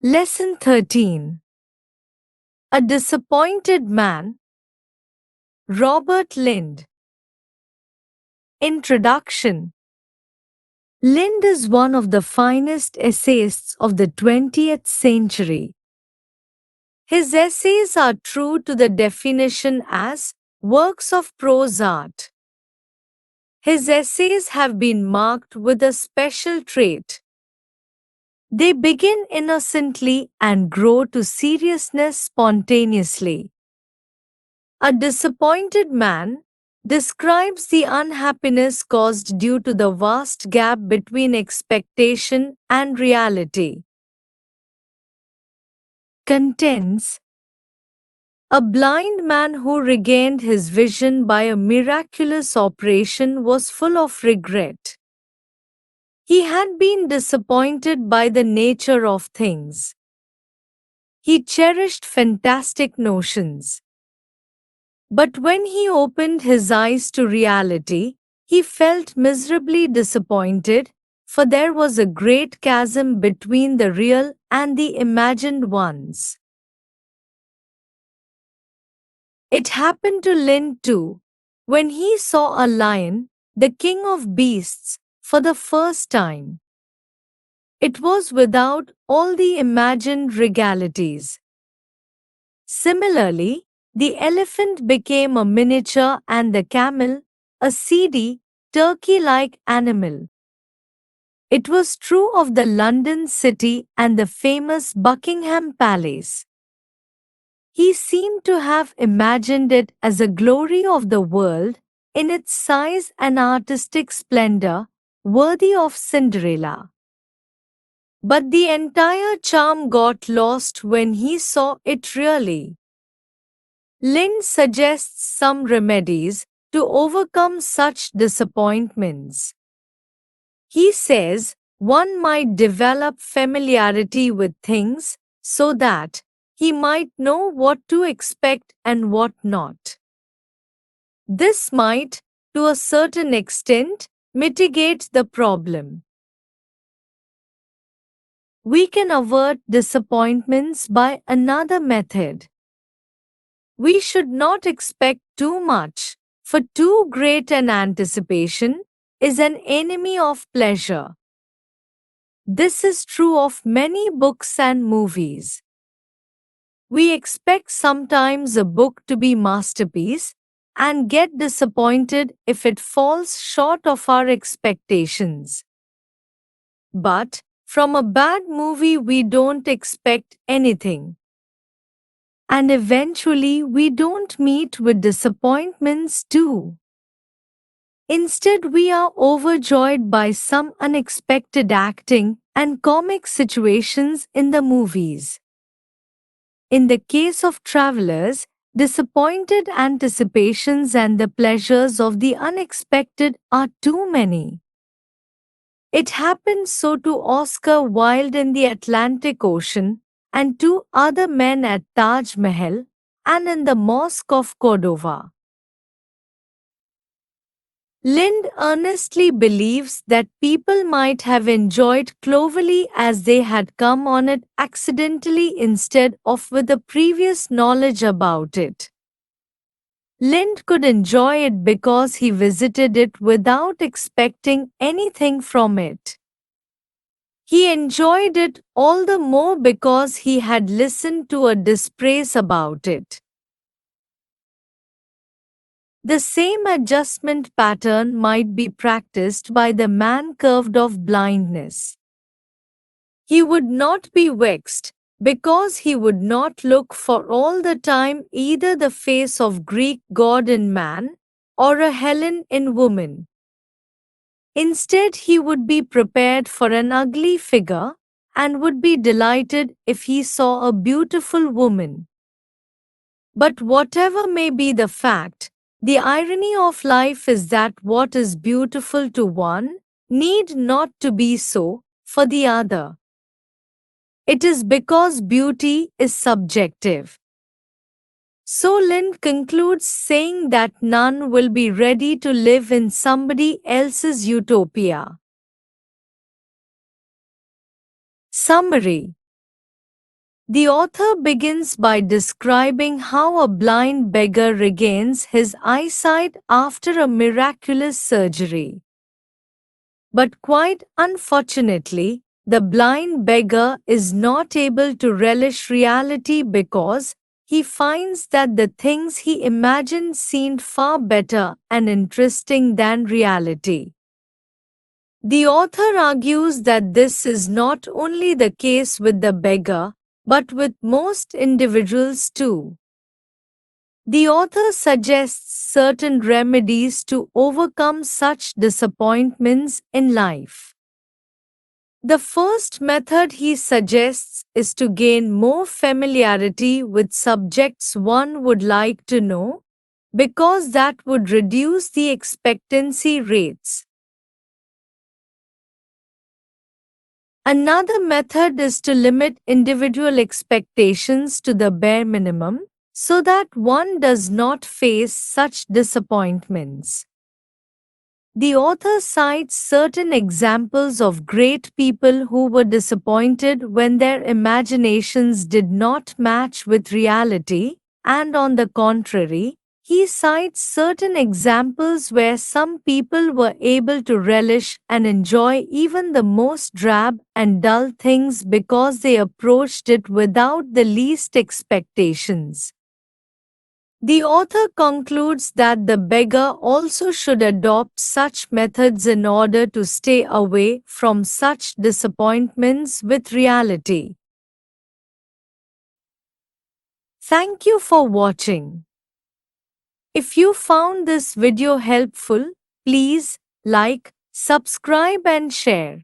Lesson 13. A Disappointed Man. Robert Lind. Introduction. Lind is one of the finest essayists of the 20th century. His essays are true to the definition as works of prose art. His essays have been marked with a special trait. They begin innocently and grow to seriousness spontaneously. A disappointed man describes the unhappiness caused due to the vast gap between expectation and reality. Contents: a blind man who regained his vision by a miraculous operation was full of regret. He had been disappointed by the nature of things. He cherished fantastic notions. But when he opened his eyes to reality, he felt miserably disappointed, for there was a great chasm between the real and the imagined ones. It happened to Lind too, when he saw a lion, the king of beasts, for the first time. It was without all the imagined regalities. Similarly, the elephant became a miniature and the camel, a seedy, turkey-like animal. It was true of the London city and the famous Buckingham Palace. He seemed to have imagined it as a glory of the world, in its size and artistic splendor, worthy of Cinderella. But the entire charm got lost when he saw it really. Lind suggests some remedies to overcome such disappointments. He says one might develop familiarity with things so that he might know what to expect and what not. This might, to a certain extent, mitigate the problem. We can avert disappointments by another method. We should not expect too much, for too great an anticipation is an enemy of pleasure. This is true of many books and movies. We expect sometimes a book to be masterpiece and get disappointed if it falls short of our expectations. But from a bad movie we don't expect anything. And eventually we don't meet with disappointments too. Instead, we are overjoyed by some unexpected acting and comic situations in the movies. In the case of travelers, disappointed anticipations and the pleasures of the unexpected are too many. It happened so to Oscar Wilde in the Atlantic Ocean, and to other men at Taj Mahal, and in the Mosque of Cordova. Lind earnestly believes that people might have enjoyed Clovelly as they had come on it accidentally instead of with a previous knowledge about it. Lind could enjoy it because he visited it without expecting anything from it. He enjoyed it all the more because he had listened to a dispraise about it. The same adjustment pattern might be practiced by the man curved of blindness. He would not be vexed, because he would not look for all the time either the face of Greek god in man, or a Helen in woman. Instead, he would be prepared for an ugly figure, and would be delighted if he saw a beautiful woman. But whatever may be the fact, the irony of life is that what is beautiful to one need not to be so for the other. It is because beauty is subjective. So Lind concludes saying that none will be ready to live in somebody else's utopia. Summary: The author begins by describing how a blind beggar regains his eyesight after a miraculous surgery. But quite unfortunately, the blind beggar is not able to relish reality because he finds that the things he imagined seemed far better and interesting than reality. The author argues that this is not only the case with the beggar, but with most individuals too. The author suggests certain remedies to overcome such disappointments in life. The first method he suggests is to gain more familiarity with subjects one would like to know, because that would reduce the expectancy rates. Another method is to limit individual expectations to the bare minimum, so that one does not face such disappointments. The author cites certain examples of great people who were disappointed when their imaginations did not match with reality, and on the contrary, he cites certain examples where some people were able to relish and enjoy even the most drab and dull things because they approached it without the least expectations. The author concludes that the beggar also should adopt such methods in order to stay away from such disappointments with reality. Thank you for watching. If you found this video helpful, please like, subscribe and share.